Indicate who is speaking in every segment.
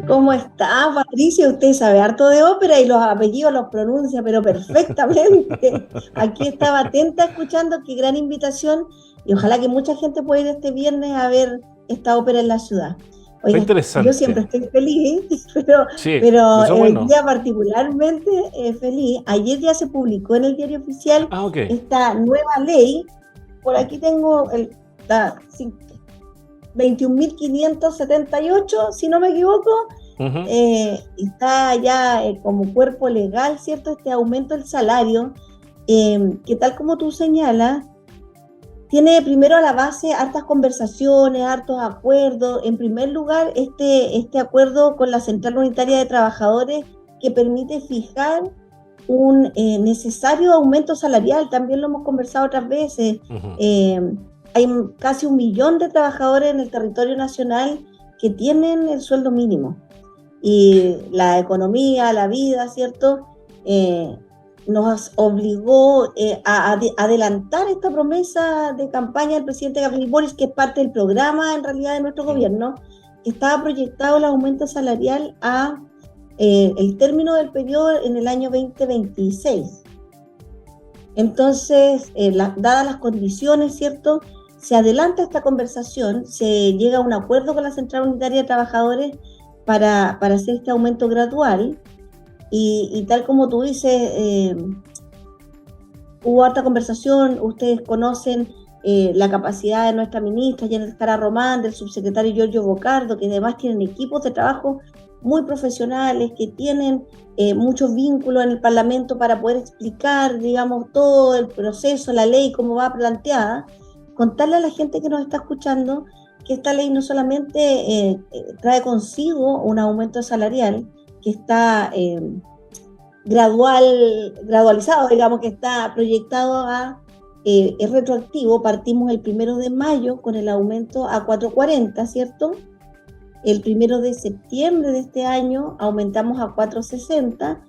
Speaker 1: ¿Cómo está, Patricia? Usted sabe harto de ópera y los apellidos los pronuncia, pero perfectamente. Aquí estaba atenta escuchando, qué gran invitación y ojalá que mucha gente pueda ir este viernes a ver esta ópera en la ciudad.
Speaker 2: Está
Speaker 1: Oiga, yo siempre
Speaker 2: interesante.
Speaker 1: estoy feliz, pero,
Speaker 2: Sí,
Speaker 1: pero
Speaker 2: eso es
Speaker 1: hoy
Speaker 2: bueno.
Speaker 1: día particularmente feliz. Ayer ya se publicó en el diario oficial
Speaker 2: Ah, ok.
Speaker 1: esta nueva ley. Por aquí tengo la 21.578, si no me equivoco.
Speaker 2: Ujú.
Speaker 1: Está ya como cuerpo legal, ¿cierto? Este aumento del salario, que tal como tú señalas, tiene primero a la base hartas conversaciones, hartos acuerdos. En primer lugar, este acuerdo con la Central Unitaria de Trabajadores que permite fijar un necesario aumento salarial. También lo hemos conversado otras veces.
Speaker 2: Ujú.
Speaker 1: Eh, Hay casi 1 millón de trabajadores en el territorio nacional que tienen el sueldo mínimo y la economía, la vida, ¿cierto? Eh, Nos obligó adelantar esta promesa de campaña del presidente Gabriel Boric, que es parte del programa en realidad de nuestro
Speaker 2: Mm.
Speaker 1: gobierno, que estaba proyectado el aumento salarial a el término del periodo en el año 2026. Entonces, dadas las condiciones, ¿cierto? Se adelanta esta conversación, se llega a un acuerdo con la Central Unitaria de Trabajadores para hacer este aumento gradual y tal como tú dices, hubo harta conversación, ustedes conocen la capacidad de nuestra ministra Janet Jara Román, del subsecretario Giorgio Bocardo, que además tienen equipos de trabajo muy profesionales, que tienen muchos vínculos en el Parlamento para poder explicar, digamos, todo el proceso, la ley, cómo va planteada, contarle a la gente que nos está escuchando que esta ley no solamente trae consigo un aumento salarial, que está gradualizado, digamos que está proyectado es retroactivo. Partimos el 1 de mayo con el aumento a 4.40, ¿cierto? El 1 de septiembre de este año aumentamos a 4.60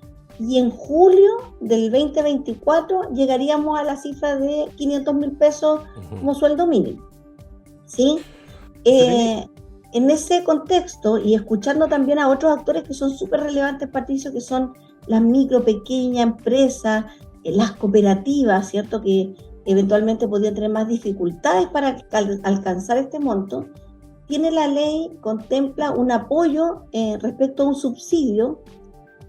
Speaker 1: y en julio del 2024 llegaríamos a la cifra de 500.000 pesos
Speaker 2: Ujú.
Speaker 1: como sueldo mínimo, ¿sí?
Speaker 2: Seremi,
Speaker 1: Eh, en ese contexto y escuchando también a otros actores que son súper relevantes, Patricio, que son las micro, pequeñas empresas, las cooperativas, ¿cierto? Que eventualmente podrían tener más dificultades para alcanzar este monto. Tiene la ley, contempla un apoyo respecto a un subsidio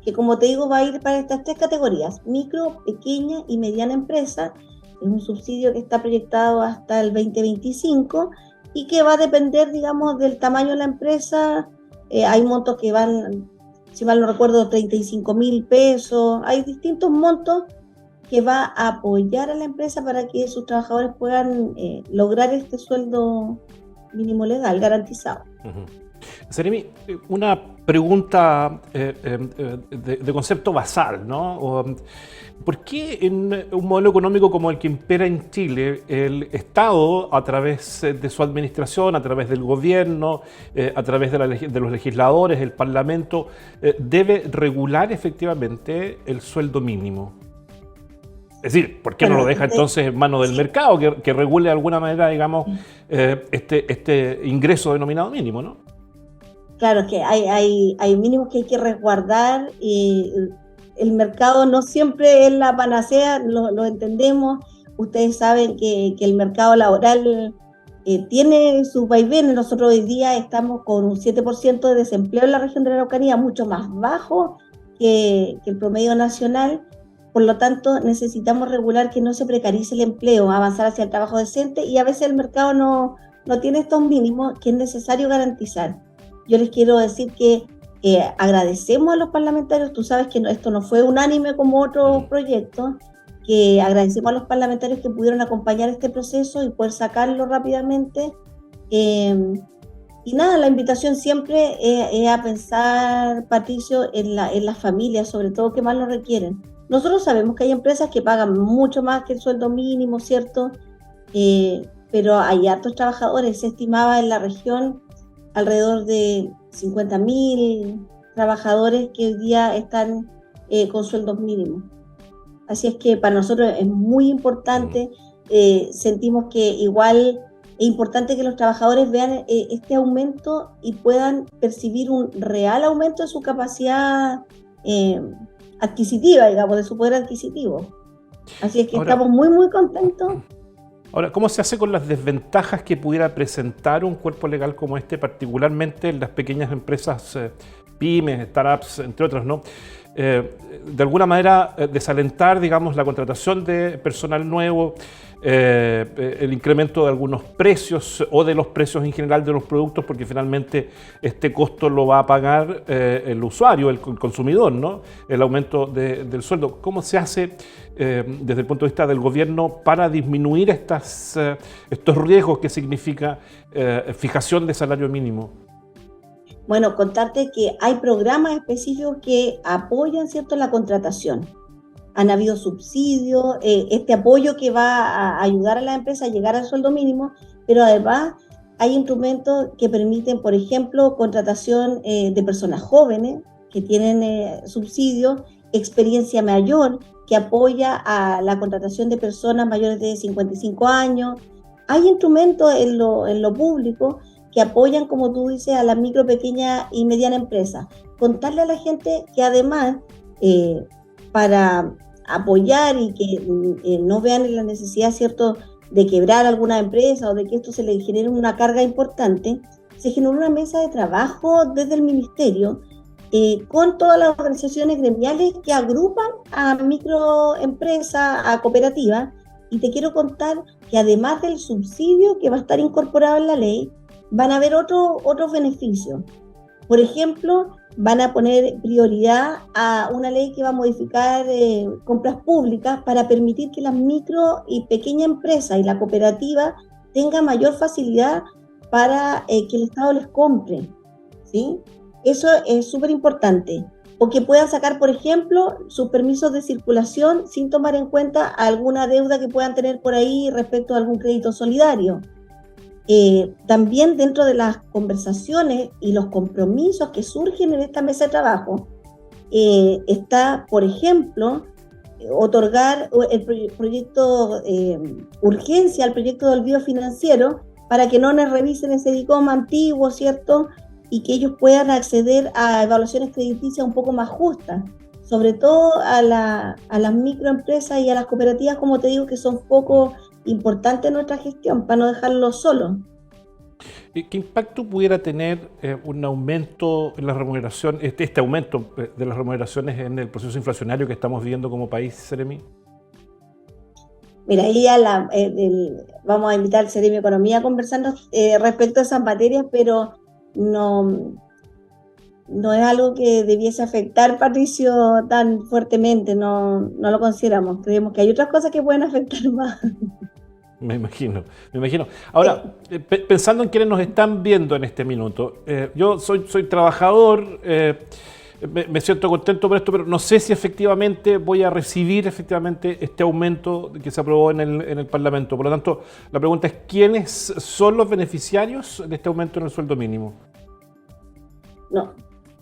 Speaker 1: que, como te digo, va a ir para estas tres categorías: micro, pequeña y mediana empresa. Es un subsidio que está proyectado hasta el 2025 y que va a depender, digamos, del tamaño de la empresa. Hay montos que van, si mal no recuerdo, 35.000 pesos. Hay distintos montos que va a apoyar a la empresa para que sus trabajadores puedan lograr este sueldo mínimo legal garantizado.
Speaker 2: ujú. Seremi, una pregunta de concepto basal, ¿no? ¿Por qué en un modelo económico como el que impera en Chile, el Estado, a través de su administración, a través del gobierno, a través de los legisladores, el Parlamento, debe regular efectivamente el sueldo mínimo? Es decir, ¿por qué no lo
Speaker 1: Bueno,
Speaker 2: deja entonces en manos del
Speaker 1: sí,
Speaker 2: mercado que regule de alguna manera, digamos, este ingreso denominado mínimo, ¿no?
Speaker 1: claro que hay mínimos que hay que resguardar y el mercado no siempre es la panacea, lo entendemos. Ustedes saben que el mercado laboral tiene sus vaivenes. Nosotros hoy día estamos con un 7% de desempleo en la región de la Araucanía, mucho más bajo que el promedio nacional. Por lo tanto, necesitamos regular que no se precarice el empleo, avanzar hacia el trabajo decente y a veces el mercado no tiene estos mínimos que es necesario garantizar. Yo les quiero decir que agradecemos a los parlamentarios. Tú sabes que esto no fue unánime como otros
Speaker 2: Ujú.
Speaker 1: proyectos, que agradecemos a los parlamentarios que pudieron acompañar este proceso y poder sacarlo rápidamente. Eh, y nada, la invitación siempre es a pensar, Patricio, en las familias, sobre todo que más lo requieren. Nosotros sabemos que hay empresas que pagan mucho más que el sueldo mínimo, ¿cierto? Pero hay hartos trabajadores. Se estimaba en la región alrededor de 50.000 trabajadores que hoy día están con sueldos mínimos. Así es que para nosotros es muy
Speaker 2: Ujú.
Speaker 1: importante. Sentimos que igual es importante que los trabajadores vean este aumento y puedan percibir un real aumento de su capacidad eh, adquisitiva, digamos, de su poder adquisitivo. Así es que
Speaker 2: Ahora,
Speaker 1: estamos muy, muy contentos.
Speaker 2: Ahora, ¿cómo se hace con las desventajas que pudiera presentar un cuerpo legal como este, particularmente en las pequeñas empresas, pymes, startups, entre otras, ¿no? De alguna manera, desalentar, digamos, la contratación de personal nuevo, el incremento de algunos precios o de los precios en general de los productos, porque finalmente este costo lo va a pagar el usuario, el consumidor, ¿no? El aumento del sueldo. ¿Cómo se hace desde el punto de vista del gobierno para disminuir estos riesgos que significa fijación de salario mínimo?
Speaker 1: Bueno, contarte que hay programas específicos que apoyan, ¿cierto?, la contratación. Han habido subsidios, este apoyo que va a ayudar a la empresa a llegar al sueldo mínimo, pero además hay instrumentos que permiten, por ejemplo, contratación de personas jóvenes que tienen subsidios, experiencia mayor que apoya a la contratación de personas mayores de 55 años. Hay instrumentos en lo público que apoyan, como tú dices, a las micro, pequeña y mediana empresas. Contarle a la gente que además, para apoyar y que no vean la necesidad, ¿cierto?, de quebrar alguna empresa o de que esto se le genere una carga importante, se generó una mesa de trabajo desde el ministerio con todas las organizaciones gremiales que agrupan a microempresas, a cooperativas, y te quiero contar que además del subsidio que va a estar incorporado en la ley, van a haber otros beneficios. Por ejemplo, van a poner prioridad a una ley que va a modificar compras públicas para permitir que las micro y pequeñas empresas y la cooperativa tengan mayor facilidad para que el Estado les compre, ¿sí? Eso es súper importante. O que puedan sacar, por ejemplo, sus permisos de circulación sin tomar en cuenta alguna deuda que puedan tener por ahí respecto a algún crédito solidario. También dentro de las conversaciones y los compromisos que surgen en esta mesa de trabajo, está, por ejemplo, otorgar el proyecto urgencia al proyecto de olvido financiero para que no les revisen ese DICOM antiguo, ¿cierto? Y que ellos puedan acceder a evaluaciones crediticias un poco más justas, sobre todo a las microempresas y a las cooperativas, como te digo, que son poco importante en nuestra gestión para no dejarlo solo.
Speaker 2: ¿Qué impacto pudiera tener un aumento en la remuneración, este aumento de las remuneraciones en el proceso inflacionario que estamos viviendo como país, Seremi?
Speaker 1: Mira, ahí ya vamos a invitar al Seremi Economía a conversarnos respecto a esas materias, pero no es algo que debiese afectar, Patricio, tan fuertemente, no lo consideramos. Creemos que hay otras cosas que pueden afectar más.
Speaker 2: Me imagino. Ahora, pensando en quienes nos están viendo en este minuto, yo soy trabajador, me siento contento por esto, pero no sé si efectivamente voy a recibir este aumento que se aprobó en el Parlamento. Por lo tanto, la pregunta es, ¿quiénes son los beneficiarios de este aumento en el sueldo mínimo?
Speaker 1: No,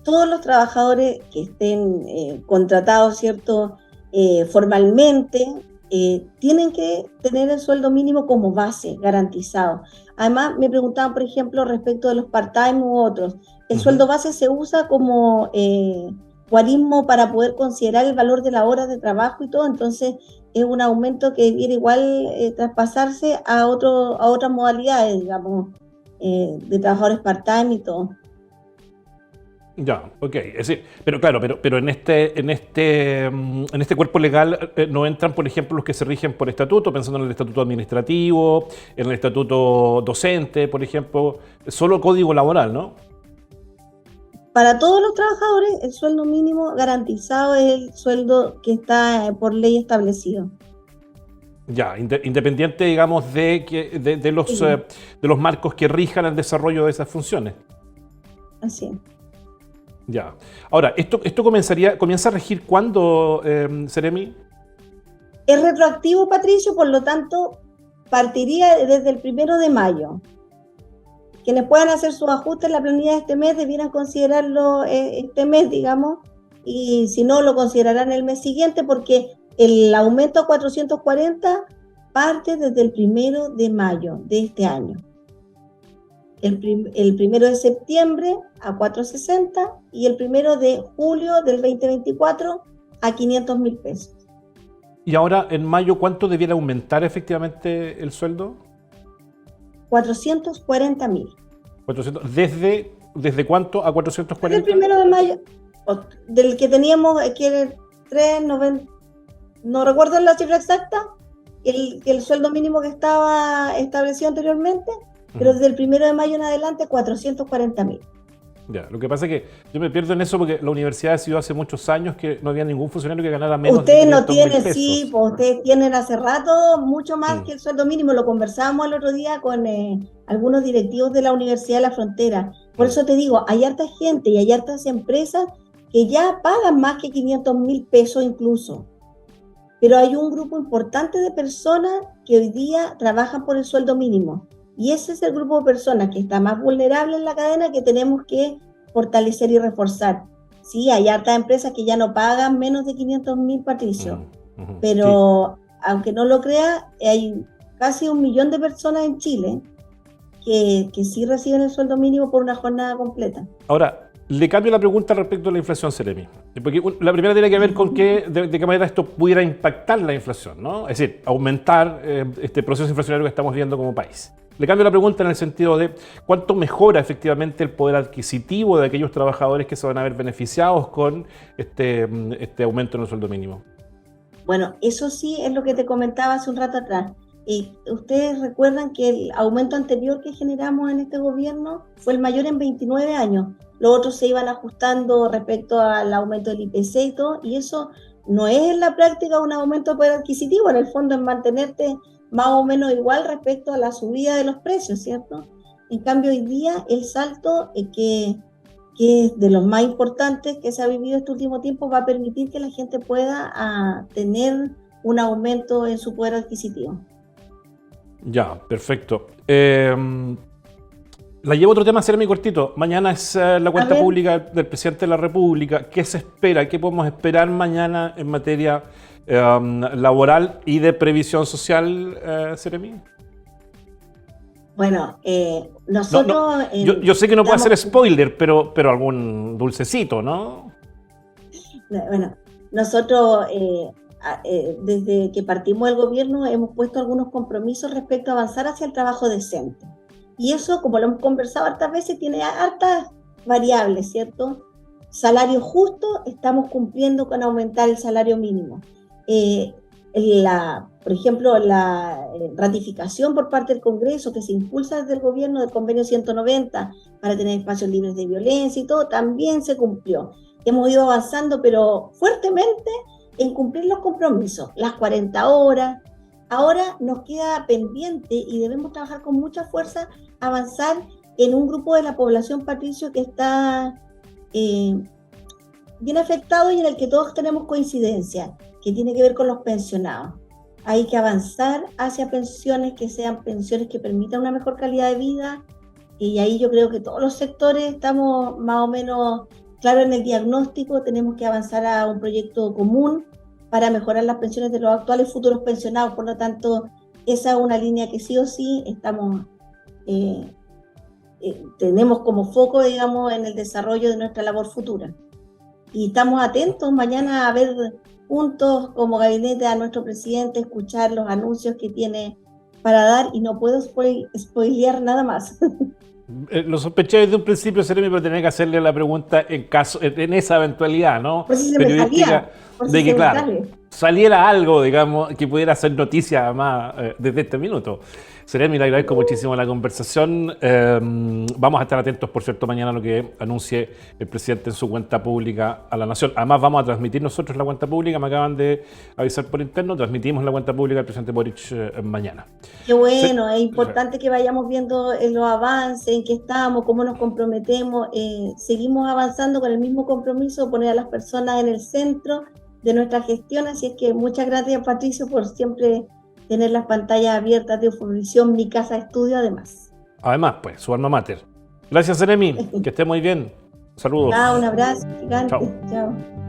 Speaker 1: todos los trabajadores que estén contratados, ¿cierto?, formalmente, tienen que tener el sueldo mínimo como base, garantizado. Además, me preguntaban, por ejemplo, respecto de los part-time u otros. El sueldo base se usa como guarismo para poder considerar el valor de la hora de trabajo y todo, entonces es un aumento que debiera igual traspasarse a otras modalidades, digamos, de trabajadores part-time y todo.
Speaker 2: Ya, ok. Es decir, pero claro, pero en este cuerpo legal no entran, por ejemplo, los que se rigen por estatuto, pensando en el estatuto administrativo, en el estatuto docente, por ejemplo, solo código laboral, ¿no?
Speaker 1: Para todos los trabajadores, el sueldo mínimo garantizado es el sueldo que está por ley establecido.
Speaker 2: Ya, independiente, digamos, de los marcos que rijan el desarrollo de esas funciones.
Speaker 1: Así es.
Speaker 2: Ya. Ahora, ¿esto comienza a regir cuándo, Seremi?
Speaker 1: Es retroactivo, Patricio, por lo tanto, partiría desde el 1 de mayo. Quienes puedan hacer sus ajustes en la planilla de este mes debieran considerarlo este mes, digamos, y si no, lo considerarán el mes siguiente, porque el aumento a 440 parte desde el 1 de mayo de este año. el 1 de septiembre a 460 y el 1 de julio del 2024 a 500.000 pesos.
Speaker 2: Y ahora, en mayo, ¿cuánto debiera aumentar efectivamente el sueldo?
Speaker 1: 440.000.
Speaker 2: 400, ¿desde cuánto a 440?
Speaker 1: Desde el 1 de mayo, del que teníamos, que era 3,90, no recuerdo la cifra exacta, el sueldo mínimo que estaba establecido anteriormente, pero desde el 1 de mayo en adelante, 440.000.
Speaker 2: Ya, lo que pasa es que yo me pierdo en eso porque la universidad decidió hace muchos años que no había ningún funcionario que ganara menos de 500.000 pesos.
Speaker 1: Sí, pues ustedes tienen hace rato mucho más que el sueldo mínimo. Lo conversábamos el otro día con algunos directivos de la Universidad de la Frontera. Por eso te digo, hay harta gente y hay hartas empresas que ya pagan más que 500.000 pesos incluso. Pero hay un grupo importante de personas que hoy día trabajan por el sueldo mínimo. Y ese es el grupo de personas que está más vulnerable en la cadena, que tenemos que fortalecer y reforzar. Sí, hay hartas empresas que ya no pagan menos de 500.000, Patricio. Pero sí, aunque no lo crea, hay casi 1 millón de personas en Chile que sí reciben el sueldo mínimo por una jornada completa.
Speaker 2: Ahora, le cambio la pregunta respecto a la inflación, Seremi. Porque la primera tiene que ver con de qué manera esto pudiera impactar la inflación, ¿no? Es decir, aumentar este proceso inflacionario que estamos viendo como país. Le cambio la pregunta en el sentido de cuánto mejora efectivamente el poder adquisitivo de aquellos trabajadores que se van a ver beneficiados con este aumento en el sueldo mínimo.
Speaker 1: Bueno, eso sí es lo que te comentaba hace un rato atrás. Ustedes recuerdan que el aumento anterior que generamos en este gobierno fue el mayor en 29 años. Los otros se iban ajustando respecto al aumento del IPC y todo, y eso no es en la práctica un aumento de poder adquisitivo, en el fondo es mantenerte más o menos igual respecto a la subida de los precios, ¿cierto? En cambio, hoy día el salto que es de los más importantes que se ha vivido este último tiempo, va a permitir que la gente pueda tener un aumento en su poder adquisitivo.
Speaker 2: Ya, perfecto. La llevo a otro tema, Seremi, cortito. Mañana es la cuenta pública del presidente de la República. ¿Qué se espera? ¿Qué podemos esperar mañana en materia laboral y de previsión social, Seremi?
Speaker 1: Bueno, nosotros...
Speaker 2: Yo sé que no puede hacer spoiler, pero algún dulcecito, ¿no?
Speaker 1: Bueno, nosotros desde que partimos del gobierno hemos puesto algunos compromisos respecto a avanzar hacia el trabajo decente. Y eso, como lo hemos conversado hartas veces, tiene hartas variables, ¿cierto? Salario justo, estamos cumpliendo con aumentar el salario mínimo. Por ejemplo, la ratificación por parte del Congreso que se impulsa desde el gobierno del convenio 190 para tener espacios libres de violencia y todo, también se cumplió. Hemos ido avanzando, pero fuertemente en cumplir los compromisos, las 40 horas. Ahora nos queda pendiente y debemos trabajar con mucha fuerza, avanzar en un grupo de la población, Patricio, que está bien afectado y en el que todos tenemos coincidencia, que tiene que ver con los pensionados. Hay que avanzar hacia pensiones que sean pensiones que permitan una mejor calidad de vida, y ahí yo creo que todos los sectores estamos más o menos claros en el diagnóstico. Tenemos que avanzar a un proyecto común para mejorar las pensiones de los actuales futuros pensionados. Por lo tanto, esa es una línea que sí o sí tenemos como foco, digamos, en el desarrollo de nuestra labor futura. Y estamos atentos mañana a ver juntos como gabinete a nuestro presidente, escuchar los anuncios que tiene para dar, y no puedo spoilear nada más.
Speaker 2: Lo sospeché desde un principio, Seremi, pero tenía que hacerle la pregunta en esa eventualidad, ¿no?
Speaker 1: Pues si se me salía,
Speaker 2: de que, claro, saliera algo, digamos, que pudiera ser noticia además desde este minuto. Seremi, le agradezco muchísimo la conversación. Vamos a estar atentos, por cierto, mañana a lo que anuncie el presidente en su cuenta pública a la Nación. Además, vamos a transmitir nosotros la cuenta pública. Me acaban de avisar por interno. Transmitimos la cuenta pública del presidente Boric mañana.
Speaker 1: Qué bueno, es importante que vayamos viendo los avances, en qué estamos, cómo nos comprometemos. Seguimos avanzando con el mismo compromiso, poner a las personas en el centro de nuestra gestión. Así es que muchas gracias, Patricio, por siempre tener las pantallas abiertas de Ufovisión, mi casa de estudio, además.
Speaker 2: Además, pues, su alma mater. Gracias, Seremi. Que esté muy bien. Saludos.
Speaker 1: Un abrazo gigante.
Speaker 2: Chao.
Speaker 1: Chao.